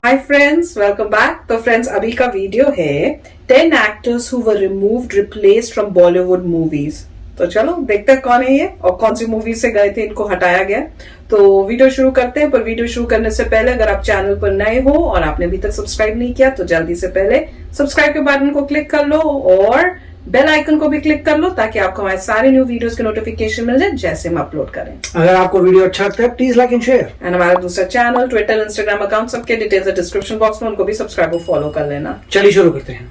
Hi friends, welcome back. तो friends, अभी का वीडियो है 10 actors who were removed replaced from Bollywood movies. तो चलो देखते हैं कौन है ये और कौन सी मूवी से गए थे, इनको हटाया गया। तो वीडियो शुरू करते हैं, पर वीडियो शुरू करने से पहले अगर आप चैनल पर नए हो और आपने अभी तक सब्सक्राइब नहीं किया तो जल्दी से पहले सब्सक्राइब के बटन को क्लिक कर लो और बेल आइकन को भी क्लिक कर लो ताकि आपको हमारे सारे न्यू वीडियोस के नोटिफिकेशन मिल जाए जैसे हम अपलोड करें। अगर आपको वीडियो अच्छा लगता है please like and share. And हमारा दूसरा चैनल, ट्विटर, इंस्टाग्राम अकाउंट सबके डिटेल्स डिस्क्रिप्शन बॉक्स में, उनको भी सब्सक्राइब और फॉलो कर लेना। चलिए शुरू करते हैं।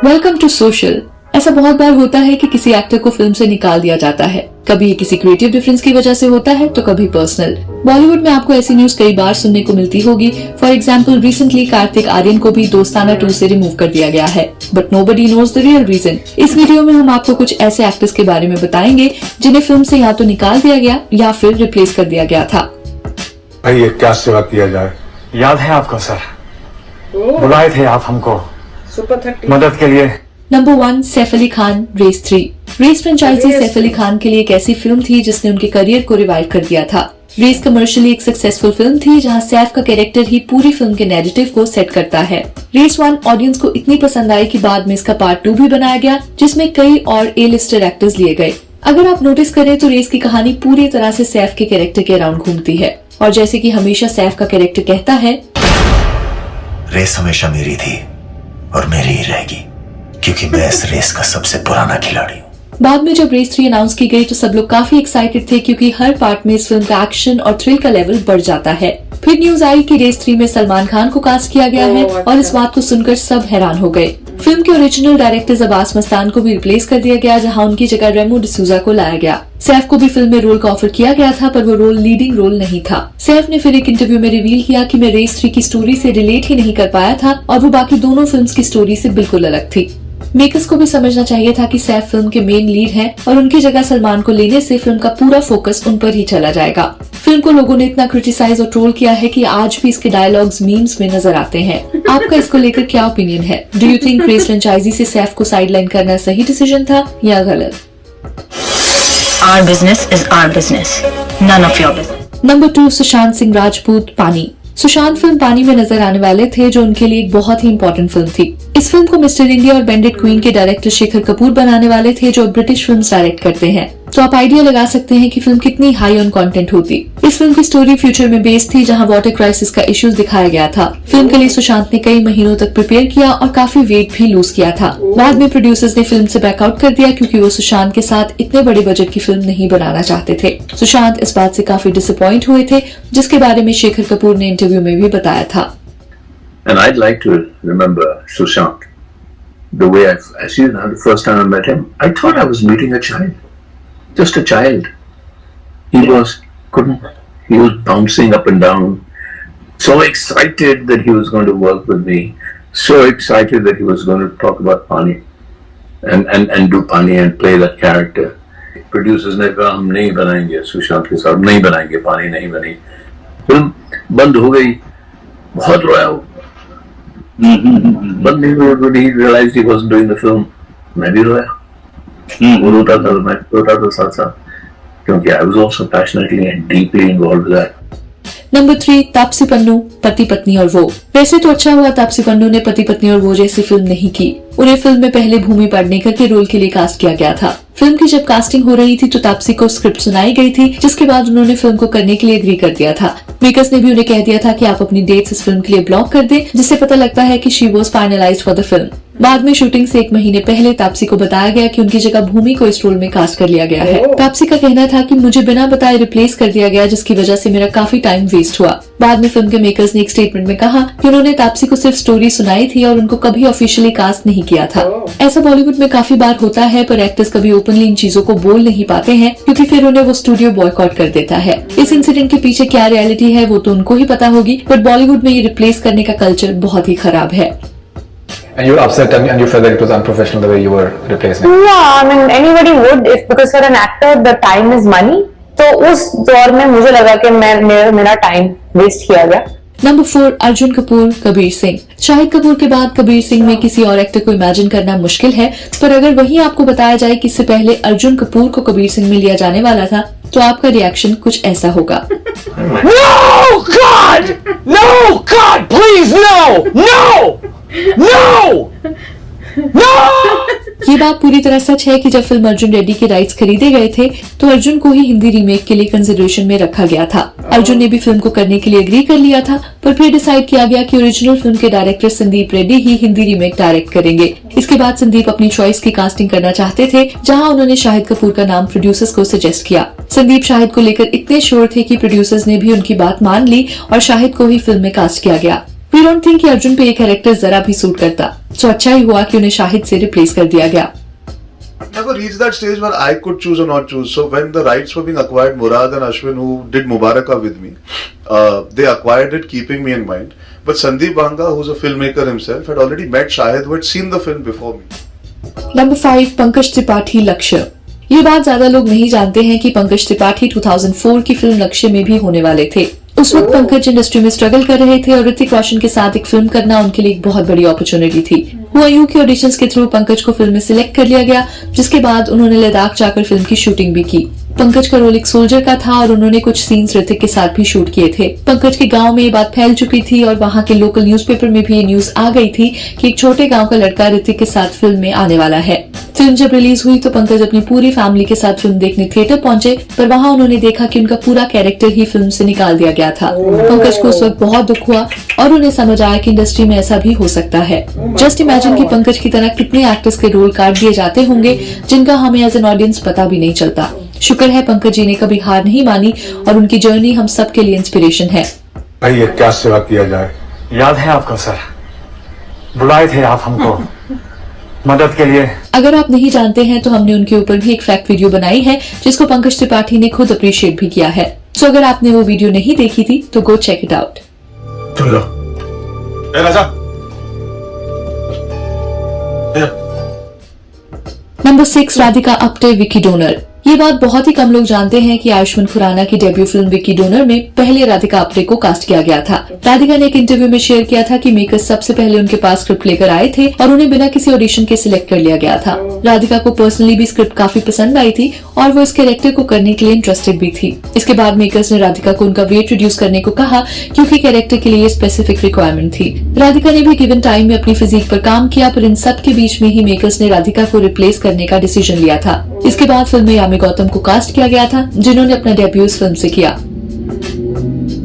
Welcome to social. ऐसा बहुत बार होता है कि किसी एक्टर को फिल्म से निकाल दिया जाता है। कभी ये किसी क्रिएटिव डिफरेंस की वजह से होता है तो कभी पर्सनल। बॉलीवुड में आपको ऐसी न्यूज कई बार सुनने को मिलती होगी। For example, recently Kartik Aaryan को भी दोस्ताना 2 से रिमूव कर दिया गया है, but nobody knows the real reason. इस वीडियो में हम आपको कुछ ऐसे एक्टर्स के बारे में बताएंगे जिन्हें फिल्म से या तो निकाल दिया गया या फिर रिप्लेस कर दिया गया था। भाई ये क्या सेवा किया जाए? याद है आपको सर, बुलाए थे आप हमको सुपर 30 मदद के लिए। Number 1, Saif Ali Khan, Race 3। Race franchise Saif Ali Khan के लिए एक ऐसी फिल्म थी जिसने उनके करियर को रिवाइव कर दिया था। रेस कमर्शियली एक सक्सेसफुल फिल्म थी जहां सैफ का कैरेक्टर ही पूरी फिल्म के नैरेटिव को सेट करता है। रेस 1 ऑडियंस को इतनी पसंद आई कि बाद में इसका पार्ट 2 भी बनाया गया जिसमें कई और A-लिस्टर एक्टर्स लिए गए। अगर आप नोटिस करें तो रेस की कहानी पूरी तरह से सैफ के कैरेक्टर के अराउंड घूमती है और जैसे कि हमेशा सैफ का कैरेक्टर कहता है, रेस हमेशा मेरी थी और मेरी ही रहेगी क्योंकि मैं इस रेस का सबसे पुराना खिलाड़ी हूँ। बाद में जब रेस 3 अनाउंस की गई तो सब लोग काफी एक्साइटेड थे क्योंकि हर पार्ट में इस फिल्म का एक्शन और थ्रिल का लेवल बढ़ जाता है। फिर न्यूज आई कि रेस 3 में सलमान खान को कास्ट किया गया है और इस बात को सुनकर सब हैरान हो गए। फिल्म के ओरिजिनल डायरेक्टर अब्बास मस्तान को भी रिप्लेस कर दिया गया जहां उनकी जगह रेमो डिसूजा को लाया गया। सैफ को भी फिल्म में रोल का ऑफर किया गया था पर वो रोल लीडिंग रोल नहीं था। सैफ ने फिर एक इंटरव्यू में रिवील किया कि मैं रेस 3 की स्टोरी से रिलेट ही नहीं कर पाया था और वो बाकी दोनों फिल्म्स की स्टोरी से बिल्कुल अलग थी। मेकर्स को भी समझना चाहिए था कि सैफ फिल्म के मेन लीड हैं और उनकी जगह सलमान को लेने से फिल्म का पूरा फोकस उन पर ही चला जाएगा। फिल्म को लोगों ने इतना क्रिटिसाइज और ट्रोल किया है कि आज भी इसके डायलॉग्स मीम्स में नजर आते हैं। आपका इसको लेकर क्या ओपिनियन है? Do you think Race franchise से सैफ को साइडलाइन करना सही डिसीजन था या गलत? Our business is our business, none of your business. Number 2, Sushant Singh Rajput, पानी। सुशांत फिल्म पानी में नजर आने वाले थे जो उनके लिए एक बहुत ही इम्पोर्टेंट फिल्म थी। इस फिल्म को मिस्टर इंडिया और बेंडेड क्वीन के डायरेक्टर शेखर कपूर बनाने वाले थे जो ब्रिटिश फिल्म्स डायरेक्ट करते हैं। तो आप आइडिया लगा सकते हैं कि फिल्म कितनी हाई ऑन कंटेंट होती। इस फिल्म की स्टोरी फ्यूचर में बेस्ड थी जहां वाटर क्राइसिस का इश्यूज दिखाया गया था। फिल्म के लिए सुशांत ने कई महीनों तक प्रिपेयर किया और काफी वेट भी लूज किया था। बाद में प्रोड्यूसर्स ने फिल्म से बैकआउट कर दिया क्योंकि वो सुशांत के साथ इतने बड़े बजट की फिल्म नहीं बनाना चाहते थे। सुशांत इस बात से काफी डिसअपॉइंट हुए थे जिसके बारे में शेखर कपूर ने इंटरव्यू में भी बताया था। And I'd like to remember Sushant the way I see now. The first time I met him, I thought I was meeting a child, just a child. He was bouncing up and down, so excited that he was going to work with me, so excited that he was going to talk about Pani and do Pani and play that character. Producers ने कहा हम नहीं बनाएंगे सुशांत के साथ, नहीं बनाएंगे, पानी नहीं बनी। फिल्म बंद हो गई, बहुत रोया वो। बंद नहीं हुई, he realized he wasn't doing the film. मैं भी रोया, वो रोता था, मैं रोता था साथ साथ, क्योंकि I was also passionately and deeply involved with that. Number 3, Taapsee Pannu, पति पत्नी और वो। वैसे तो अच्छा हुआ तापसी पन्नू ने पति पत्नी और वो जैसी फिल्म नहीं की। उन्हें फिल्म में पहले भूमि पेडनेकर के रोल के लिए कास्ट किया गया था। फिल्म की जब कास्टिंग हो रही थी तो तापसी को स्क्रिप्ट सुनाई गई थी जिसके बाद उन्होंने फिल्म को करने के लिए एग्री कर दिया था। मेकर्स ने भी उन्हें कह दिया था कि आप अपनी डेट्स इस फिल्म के लिए ब्लॉक कर दें, जिससे पता लगता है कि she was finalised for the film. बाद में शूटिंग से 1 महीने पहले तापसी को बताया गया कि उनकी जगह भूमि को इस रोल में कास्ट कर लिया गया है। तापसी का कहना था कि मुझे बिना बताए रिप्लेस कर दिया गया जिसकी वजह से मेरा काफी टाइम वेस्ट हुआ। बाद में फिल्म के मेकर्स ने एक स्टेटमेंट में कहा कि उन्होंने तापसी को सिर्फ स्टोरी सुनाई थी और उनको कभी ऑफिशियली कास्ट नहीं किया था। ऐसा बॉलीवुड में काफी बार होता है पर एक्टर्स कभी ओपनली इन चीजों को बोल नहीं पाते हैं क्योंकि फिर उन्हें वो स्टूडियो बॉयकॉट कर देता है। इस इंसिडेंट के पीछे क्या रियलिटी है वो तो उनको ही पता होगी, बट बॉलीवुड में ये रिप्लेस करने का कल्चर बहुत ही खराब है। And you were upset and you felt that it was unprofessional the way you were replacing it. Yeah, I mean anybody would, if because for an actor the time is money. तो उस दौर में मुझे लगा कि मेरा time waste किया गया। नंबर 4, अर्जुन कपूर, कबीर सिंह। शाहिद कपूर के बाद कबीर सिंह में किसी और एक्टर को इमेजिन करना मुश्किल है, पर अगर वही आपको बताया जाए कि इससे पहले अर्जुन कपूर को कबीर सिंह में लिया जाने वाला था तो आपका रिएक्शन कुछ ऐसा होगा। No, God! No! God, please, no! No! No! No! ये बात पूरी तरह सच है कि जब फिल्म अर्जुन रेड्डी के राइट्स खरीदे गए थे तो अर्जुन को ही हिंदी रीमेक के लिए कंसिडरेशन में रखा गया था। अर्जुन ने भी फिल्म को करने के लिए एग्री कर लिया था, पर फिर डिसाइड किया गया कि ओरिजिनल फिल्म के डायरेक्टर संदीप रेड्डी ही हिंदी रीमेक डायरेक्ट करेंगे। इसके बाद संदीप अपनी चॉइस की कास्टिंग करना चाहते थे, जहां उन्होंने शाहिद कपूर का नाम प्रोड्यूसर्स को सजेस्ट किया। संदीप शाहिद को लेकर इतने श्योर थे कि प्रोड्यूसर्स ने भी उनकी बात मान ली और शाहिद को ही फिल्म में कास्ट किया गया। वी डोंट थिंक कि अर्जुन पे ये कैरेक्टर जरा भी सूट करता, तो अच्छा ही हुआ कि उन्हें शाहिद से रिप्लेस कर दिया गया। Never reached that stage where I could choose or not choose. So when the rights were being acquired, Murad and Ashwin, who did Mubaraka with me, they acquired it keeping me in mind. But Sandeep Banga, who's a filmmaker himself, had already met Shahid, who had seen the film before me. Number 5, Pankaj Tripathi लक्ष्य। ये बात ज्यादा लोग नहीं जानते हैं कि पंकज त्रिपाठी 2004 की फिल्म लक्ष्य में भी होने वाले थे। उस वक्त पंकज इंडस्ट्री में स्ट्रगल कर रहे थे और ऋतिक रोशन के साथ एक फिल्म करना उनके लिए एक बहुत बड़ी अपॉर्चुनिटी थी। हुआ यूं कि ऑडिशंस के थ्रू पंकज को फिल्म में सिलेक्ट कर लिया गया, जिसके बाद उन्होंने लद्दाख जाकर फिल्म की शूटिंग भी की। पंकज का रोल एक सोल्जर का था और उन्होंने कुछ सीन्स ऋतिक के साथ भी शूट किए थे। पंकज के गांव में ये बात फैल चुकी थी और वहां के लोकल न्यूज़पेपर में भी ये न्यूज आ गई थी कि एक छोटे गांव का लड़का ऋतिक के साथ फिल्म में आने वाला है। फिल्म जब रिलीज हुई तो पंकज अपनी पूरी फैमिली के साथ फिल्म देखने थिएटर पहुंचे, पर वहां उन्होंने देखा कि उनका पूरा कैरेक्टर ही फिल्म से निकाल दिया गया था। पंकज को उस वक्त बहुत दुख हुआ और उन्हें समझ आया कि इंडस्ट्री में ऐसा भी हो सकता है। जस्ट इमेजिन कि पंकज की तरह कितने एक्टर्स के रोल काट दिए जाते होंगे जिनका हमें एज एन ऑडियंस पता भी नहीं चलता। शुक्र है पंकज जी ने कभी हार नहीं मानी और उनकी जर्नी हम सब के लिए इंस्पिरेशन है। भाई ये क्या सेवा किया जाए। याद है आपको सर, बुलाए थे आप हमको मदद के लिए। अगर आप नहीं जानते हैं तो हमने उनके ऊपर भी एक फैक्ट वीडियो बनाई है जिसको पंकज त्रिपाठी ने खुद अप्रिशिएट भी किया है। सो अगर आपने वो वीडियो नहीं देखी थी तो गो चेक इट आउट। चलो राजा। नंबर 6, राधिका आप्टे विकी डोनर। ये बात बहुत ही कम लोग जानते हैं कि आयुष्मान खुराना की डेब्यू फिल्म विकी डोनर में पहले राधिका आप्टे को कास्ट किया गया था। राधिका ने एक इंटरव्यू में शेयर किया था कि मेकर्स सबसे पहले उनके पास स्क्रिप्ट लेकर आए थे और उन्हें बिना किसी ऑडिशन के सिलेक्ट कर लिया गया था। राधिका को पर्सनली भी स्क्रिप्ट काफी पसंद आई थी और वो इस कैरेक्टर को करने के लिए इंटरेस्टेड भी थी। इसके बाद मेकर्स ने राधिका को उनका वेट रिड्यूस करने को कहा क्योंकि कैरेक्टर के लिए स्पेसिफिक रिक्वायरमेंट थी। राधिका ने भी गिवन टाइम में अपनी फिजिक पर काम किया, पर इन सब के बीच में ही मेकर्स ने राधिका को रिप्लेस करने का डिसीजन लिया था। इसके बाद फिल्म में यामी गौतम को कास्ट किया गया था, जिन्होंने अपना डेब्यू इस फिल्म से किया।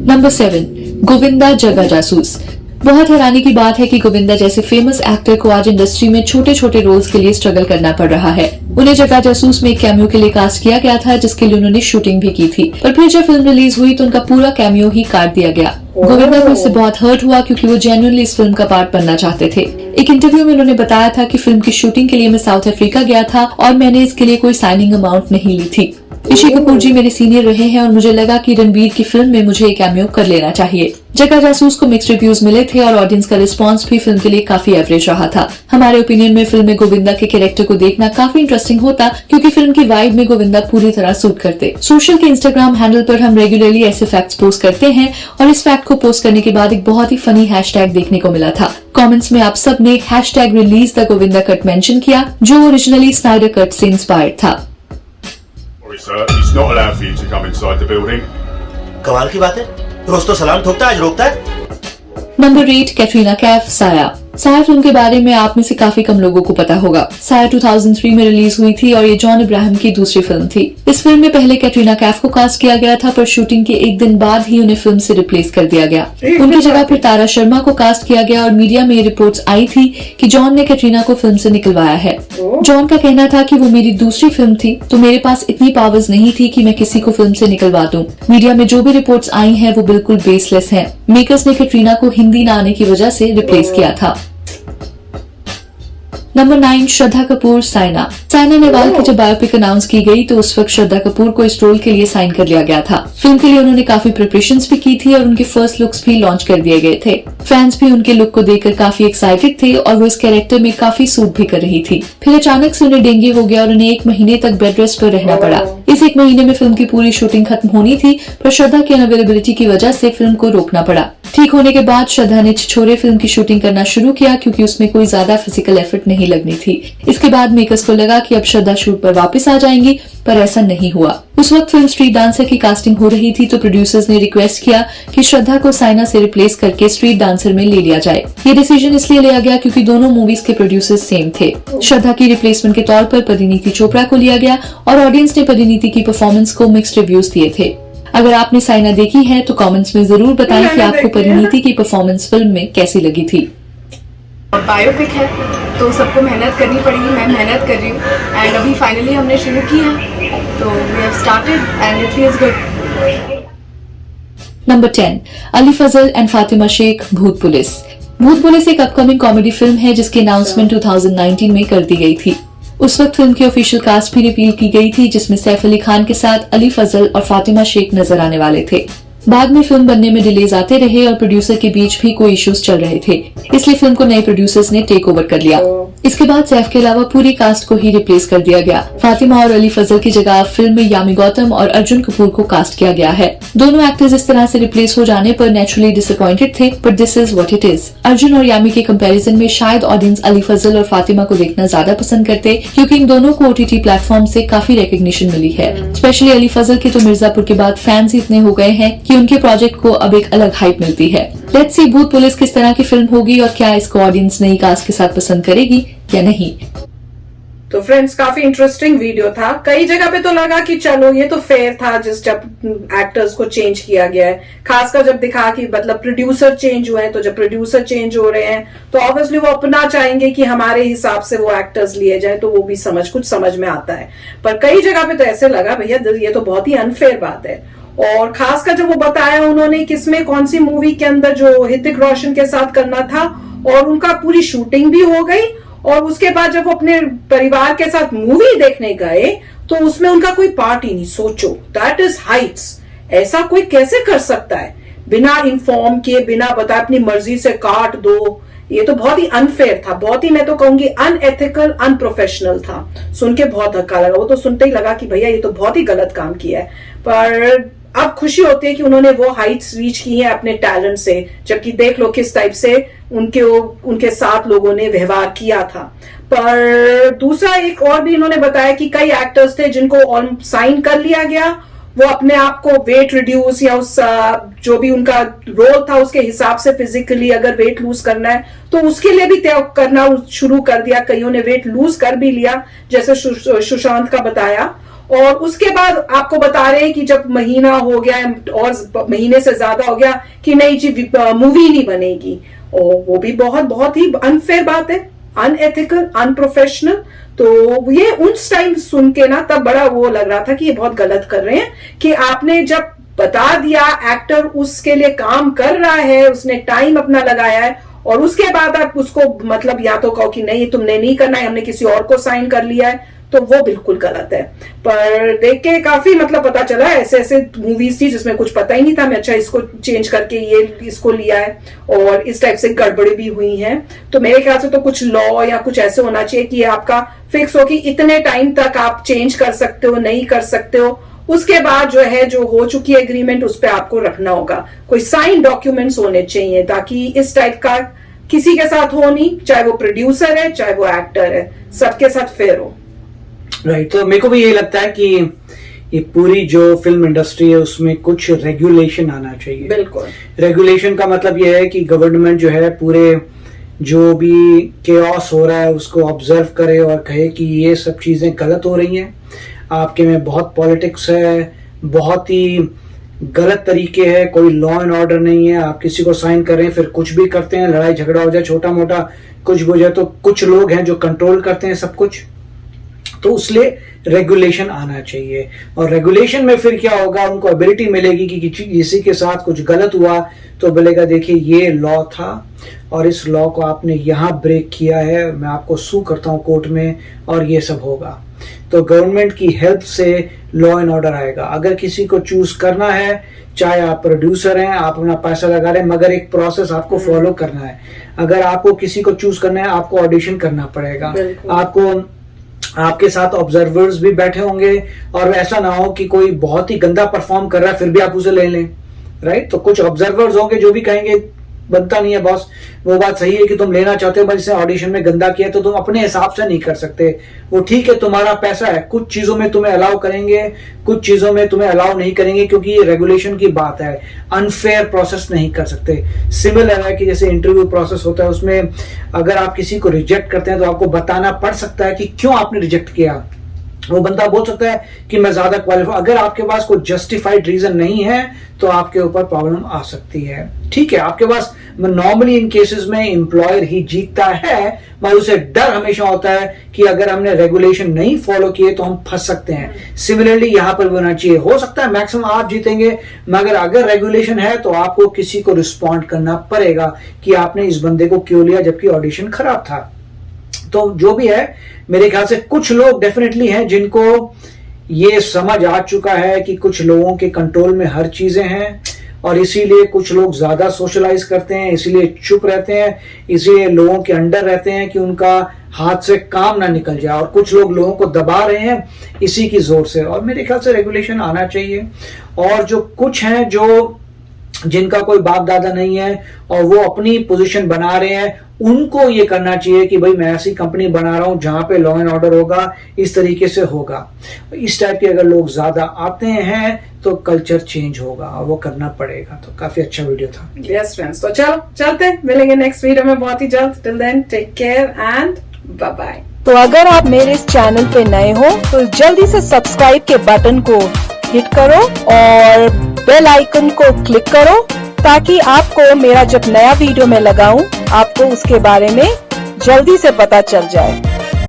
नंबर 7, गोविंदा जगा जासूस। बहुत हैरानी की बात है कि गोविंदा जैसे फेमस एक्टर को आज इंडस्ट्री में छोटे छोटे रोल्स के लिए स्ट्रगल करना पड़ रहा है। उन्हें जगा जासूस में एक कैमियो के लिए कास्ट किया गया था, जिसके लिए उन्होंने शूटिंग भी की थी, पर फिर जब फिल्म रिलीज हुई तो उनका पूरा कैमियो ही काट दिया गया। गोविंदा को इससे बहुत हर्ट हुआ क्योंकि वो जेन्युइनली इस फिल्म का पार्ट बनना चाहते थे। एक इंटरव्यू में उन्होंने बताया था कि फिल्म की शूटिंग के लिए मैं साउथ अफ्रीका गया था और मैंने इसके लिए कोई साइनिंग अमाउंट नहीं ली थी। ऋषि कपूर जी मेरे सीनियर रहे हैं और मुझे लगा कि रणबीर की फिल्म में मुझे एक कैमियो कर लेना चाहिए। जगा जासूस को मिक्स्ड रिव्यूज मिले थे और ऑडियंस का रिस्पांस भी फिल्म के लिए काफी एवरेज रहा था। हमारे ओपिनियन में फिल्म में गोविंदा के कैरेक्टर को देखना काफी इंटरेस्टिंग होता क्योंकि फिल्म की वाइब में गोविंदा पूरी तरह सूट करते। सोशल के इंस्टाग्राम हैंडल पर हम रेगुलरली ऐसे फैक्ट्स पोस्ट करते हैं और इस फैक्ट को पोस्ट करने के बाद एक बहुत ही फनी हैशटैग देखने को मिला था। कमेंट्स में आप सब ने hashtag release the Govinda cut mention किया, जो ओरिजिनली स्नाइडर कट से इंस्पायर्ड था। Sir, it's not allowed for you to come inside the building. कमाल की बात है, रोज तो सलाम ठोकता है, आज रोकता है। नंबर 8, कैटरीना कैफ साया। साया फिल्म के बारे में आप में से काफी कम लोगों को पता होगा। साया 2003 में रिलीज हुई थी और ये जॉन इब्राहिम की दूसरी फिल्म थी। इस फिल्म में पहले कैटरीना कैफ को कास्ट किया गया था, पर शूटिंग के एक दिन बाद ही उन्हें फिल्म से रिप्लेस कर दिया गया। उनकी जगह फिर तारा शर्मा को कास्ट किया गया और मीडिया में ये रिपोर्ट्स आई थी कि जॉन ने कैटरीना को फिल्म से निकलवाया है। जॉन का कहना था कि वो मेरी दूसरी फिल्म थी तो मेरे पास इतनी पावर्स नहीं थी कि मैं किसी को फिल्म से निकलवा दूं। मीडिया में जो भी रिपोर्ट्स आई हैं वो बिल्कुल बेसलेस हैं। मेकर्स ने कैटरीना को हिंदी न आने की वजह से रिप्लेस किया था। नंबर 9, श्रद्धा कपूर साइना। साइना नेहवाल की जब बायोपिक अनाउंस की गई तो उस वक्त श्रद्धा कपूर को इस रोल के लिए साइन कर लिया गया था। फिल्म के लिए उन्होंने काफी प्रिपरेशंस भी की थी और उनके फर्स्ट लुक्स भी लॉन्च कर दिए गए थे। फैंस भी उनके लुक को देखकर काफी एक्साइटेड थे और वो इस कैरेक्टर में काफी सूट भी कर रही थी। फिर अचानक से उन्हें डेंगू हो गया और उन्हें 1 महीने तक बेड रेस्ट पर रहना पड़ा। इस 1 महीने में फिल्म की पूरी शूटिंग खत्म होनी थी, पर श्रद्धा की अनअवेलेबिलिटी की वजह से फिल्म को रोकना पड़ा। ठीक होने के बाद श्रद्धा ने छिछोरे फिल्म की शूटिंग करना शुरू किया क्योंकि उसमें कोई ज्यादा फिजिकल एफर्ट नहीं लगनी थी। इसके बाद मेकर्स को लगा कि अब श्रद्धा शूट पर वापस आ जाएंगी, पर ऐसा नहीं हुआ। उस वक्त फिल्म स्ट्रीट डांसर की कास्टिंग हो रही थी तो प्रोड्यूसर्स ने रिक्वेस्ट किया कि श्रद्धा को साइना से रिप्लेस करके स्ट्रीट डांसर में ले लिया जाए। ये डिसीजन इसलिए लिया गया क्योंकि दोनों मूवीज के प्रोड्यूसर्स सेम थे। श्रद्धा की रिप्लेसमेंट के तौर पर परिणीति चोपड़ा को लिया गया और ऑडियंस ने परिणीति की परफॉर्मेंस को मिक्स्ड रिव्यूज दिए थे। अगर आपने साइना देखी है तो कमेंट्स में जरूर बताएं कि आपको परिणीति की परफॉर्मेंस फिल्म में कैसी लगी थी। बायोपिक है तो सबको मेहनत करनी पड़ेगी, मैं मेहनत कर रही हूँ एंड अभी फाइनली हमने शुरू किया तो we have started and it feels good. Number 10, Ali Fazal and Fatima Shaikh, Bhoot Police. भूत पुलिस एक अपकमिंग कॉमेडी फिल्म है जिसकी अनाउंसमेंट 2019 में कर दी गई थी। उस वक्त फिल्म की ऑफिशियल कास्ट भी रिवील की गई थी जिसमें सैफ अली खान के साथ अली फजल और फातिमा शेख नजर आने वाले थे। बाद में फिल्म बनने में डिलेज आते रहे और प्रोड्यूसर के बीच भी कोई इश्यूज चल रहे थे, इसलिए फिल्म को नए प्रोड्यूसर्स ने टेक ओवर कर लिया। इसके बाद सैफ के अलावा पूरी कास्ट को ही रिप्लेस कर दिया गया। फातिमा और अली फजल की जगह फिल्म में यामी गौतम और अर्जुन कपूर को कास्ट किया गया है। दोनों एक्टर्स इस तरह से रिप्लेस हो जाने पर नेचुरली डिसअपॉइंटेड थे, but this is what it is. Arjun और यामी के कंपैरिजन में शायद ऑडियंस अली फजल और फातिमा को देखना ज्यादा पसंद करते क्योंकि इन दोनों को OTT प्लेटफॉर्म से काफी रिकॉग्निशन मिली है। स्पेशली अली फजल के तो मिर्जापुर के बाद फैंस इतने हो गए हैं कि उनके प्रोजेक्ट को अब एक अलग हाइप मिलती है। लेट्स सी भूत पुलिस किस तरह की फिल्म होगी और क्या इसको ऑडियंस नई कास्ट के साथ पसंद करेगी या नहीं। तो फ्रेंड्स काफी इंटरेस्टिंग वीडियो था। कई जगह पे तो लगा कि चलो ये तो फेयर था जिस जब एक्टर्स को चेंज किया गया है, खासकर जब दिखा कि मतलब प्रोड्यूसर चेंज हुए हैं। तो जब प्रोड्यूसर चेंज हो रहे हैं तो ऑब्वियसली वो अपना चाहेंगे कि हमारे हिसाब से वो एक्टर्स लिए जाए, तो वो भी कुछ समझ में आता है। पर कई जगह पे तो ऐसे लगा भैया ये तो बहुत ही अनफेयर बात है। और खासकर जब वो बताया उन्होंने किसमें कौन सी मूवी के अंदर जो ऋतिक रोशन के साथ करना था और उनका पूरी शूटिंग भी हो गई और उसके बाद जब वो अपने परिवार के साथ मूवी देखने गए तो उसमें उनका कोई पार्ट ही नहीं। सोचो, दैट इज हाइट्स। ऐसा कोई कैसे कर सकता है बिना इन्फॉर्म किए, बिना बताए अपनी मर्जी से काट दो। ये तो बहुत ही अनफेयर था, बहुत ही मैं तो कहूंगी अनएथिकल, अनप्रोफेशनल था। सुन के बहुत धक्का लगा। वो तो सुनते ही लगा कि भैया ये तो बहुत ही गलत काम किया है। पर अब खुशी होती है कि उन्होंने वो हाइट्स रीच की हैं अपने टैलेंट से, जबकि देख लो किस टाइप से उनके साथ लोगों ने व्यवहार किया था। पर दूसरा एक और भी इन्होंने बताया कि कई एक्टर्स थे जिनको साइन कर लिया गया, वो अपने आप को वेट रिड्यूस या उस जो भी उनका रोल था उसके हिसाब से फिजिकली अगर वेट लूज करना है तो उसके लिए भी तय करना शुरू कर दिया। कईयों ने वेट लूज कर भी लिया, जैसे सुशांत का बताया। और उसके बाद आपको बता रहे हैं कि जब महीना हो गया और महीने से ज्यादा हो गया कि नहीं जी मूवी नहीं बनेगी, और वो भी बहुत बहुत ही अनफेयर बात है, अनएथिकल, अनप्रोफेशनल। तो ये उस टाइम सुन के ना तब बड़ा वो लग रहा था कि ये बहुत गलत कर रहे हैं कि आपने जब बता दिया एक्टर उसके लिए काम कर रहा है, उसने टाइम अपना लगाया है और उसके बाद आप उसको मतलब या तो कहो कि नहीं तुमने नहीं करना है, हमने किसी और को साइन कर लिया है, तो वो बिल्कुल गलत है। पर देख के काफी मतलब पता चला ऐसे ऐसे मूवीज थी जिसमें कुछ पता ही नहीं था, मैं अच्छा इसको चेंज करके ये इसको लिया है और इस टाइप से गड़बड़ी भी हुई है। तो मेरे ख्याल से तो कुछ लॉ या कुछ ऐसे होना चाहिए कि आपका फिक्स हो कि इतने टाइम तक आप चेंज कर सकते हो, नहीं कर सकते हो। उसके बाद जो है जो हो चुकी है एग्रीमेंट उस पर आपको रखना होगा, कोई साइन डॉक्यूमेंट्स होने चाहिए ताकि इस टाइप का किसी के साथ हो नहीं, चाहे वो प्रोड्यूसर है चाहे वो एक्टर है, सबके साथ फेयर हो। राइट तो मेरे को भी यही लगता है कि ये पूरी जो फिल्म इंडस्ट्री है उसमें कुछ रेगुलेशन आना चाहिए। बिल्कुल, रेगुलेशन का मतलब ये है कि गवर्नमेंट जो है पूरे जो भी केओस हो रहा है उसको ऑब्जर्व करे और कहे कि ये सब चीजें गलत हो रही हैं, आपके में बहुत पॉलिटिक्स है, बहुत ही गलत तरीके है, कोई लॉ एंड ऑर्डर नहीं है, आप किसी को साइन कर रहे हैं फिर कुछ भी करते हैं, लड़ाई झगड़ा हो जाए छोटा मोटा कुछ भी हो जाए तो कुछ लोग हैं जो कंट्रोल करते हैं सब कुछ। तो उसलिए रेगुलेशन आना चाहिए और रेगुलेशन में फिर क्या होगा, उनको एबिलिटी मिलेगी कि किसी के साथ कुछ गलत हुआ तो बोलेगा देखिए ये लॉ था और इस लॉ को आपने यहाँ ब्रेक किया है, मैं आपको सू करता हूँ कोर्ट में और ये सब होगा। तो गवर्नमेंट की हेल्प से लॉ एंड ऑर्डर आएगा। अगर किसी को चूज करना है, चाहे आप प्रोड्यूसर हैं, आप अपना पैसा लगा रहे हैं, मगर एक प्रोसेस आपको फॉलो करना है। अगर आपको किसी को चूज करना है आपको ऑडिशन करना पड़ेगा, आपको आपके साथ ऑब्जर्वर्स भी बैठे होंगे और ऐसा ना हो कि कोई बहुत ही गंदा परफॉर्म कर रहा है फिर भी आप उसे ले लें, राइट। तो कुछ ऑब्जर्वर्स होंगे जो भी कहेंगे बनता नहीं है बॉस, वो बात सही है कि तुम लेना चाहते हो, बस इसे ऑडिशन में गंदा किया तो तुम अपने हिसाब से नहीं कर सकते। वो ठीक है, तुम्हारा पैसा है, कुछ चीजों में तुम्हें अलाउ करेंगे, कुछ चीजों में तुम्हें अलाउ नहीं करेंगे, क्योंकि ये रेगुलेशन की बात है। अनफेयर प्रोसेस नहीं कर सकते। सिमिलर है कि जैसे इंटरव्यू प्रोसेस होता है, उसमें अगर आप किसी को रिजेक्ट करते हैं तो आपको बताना पड़ सकता है कि क्यों आपने रिजेक्ट किया। वो बंदा बोल सकता है कि मैं ज्यादा क्वालिफाई, अगर आपके पास कोई जस्टिफाइड रीजन नहीं है तो आपके ऊपर प्रॉब्लम आ सकती है। ठीक है, आपके पास नॉर्मली इन केसेस में एम्प्लॉयर ही जीतता है, मगर उसे डर हमेशा होता है कि अगर हमने रेगुलेशन नहीं फॉलो किए तो हम फंस सकते हैं। सिमिलरली यहां पर भी होना चाहिए। हो सकता है मैक्सिमम आप जीतेंगे, मगर अगर रेगुलेशन है तो आपको किसी को रिस्पॉन्ड करना पड़ेगा कि आपने इस बंदे को क्यों लिया जबकि ऑडिशन खराब था। तो जो भी है, मेरे ख्याल से कुछ लोग डेफिनेटली हैं जिनको ये समझ आ चुका है कि कुछ लोगों के कंट्रोल में हर चीजें हैं, और इसीलिए कुछ लोग ज्यादा सोशलाइज करते हैं, इसीलिए चुप रहते हैं, इसीलिए लोगों के अंडर रहते हैं कि उनका हाथ से काम ना निकल जाए, और कुछ लोग लोगों को दबा रहे हैं इसी की जोर से। और मेरे ख्याल से रेगुलेशन आना चाहिए। और जो कुछ हैं जो जिनका कोई बाप दादा नहीं है और वो अपनी पोजीशन बना रहे हैं, उनको ये करना चाहिए कि भाई मैं ऐसी कंपनी बना रहा हूं जहां पे लॉ एंड ऑर्डर होगा, इस तरीके से होगा। इस टाइप के अगर लोग ज्यादा आते हैं तो कल्चर चेंज होगा, और वो करना पड़ेगा। तो काफी अच्छा वीडियो था। यस फ्रेंड्स, तो चलो चलते हैं, मिलेंगे नेक्स्ट वीडियो में बहुत ही जल्द। Till then take care and bye bye. तो अगर आप मेरे इस चैनल पे नए हो तो जल्दी से सब्सक्राइब के बटन को हिट करो और बेल आइकन को क्लिक करो, ताकि आपको मेरा जब नया वीडियो मैं लगाऊं आपको उसके बारे में जल्दी से पता चल जाए।